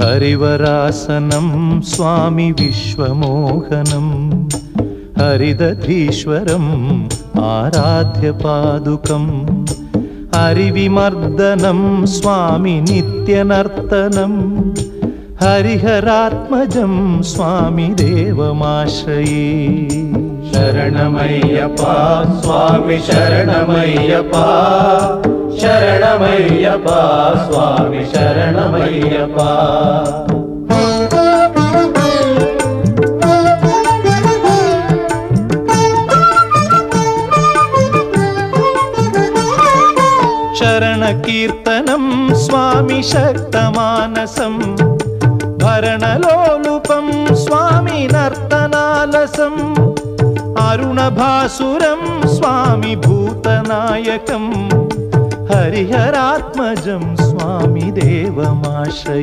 हरिवरासनं स्वामी विश्वमोहनं हरिदधीश्वरम् आराध्यपादुकम् हरिविमर्दनं स्वामी नित्यनर्तनं हरिहरात्मजं स्वामी देवमाश्रये। शरणमय्यप्पा स्वामी शरणमय्यप्पा शरणमय्यप्पा स्वामी शरणमय्यप्पा। शरणकीर्तनं स्वामी शक्तमानसं भरणलोलुपं स्वामी नर्तनालसम् अरुणभासुरं स्वामी भूतनायकं हरिहरात्मजं स्वामी देवमाश्रये।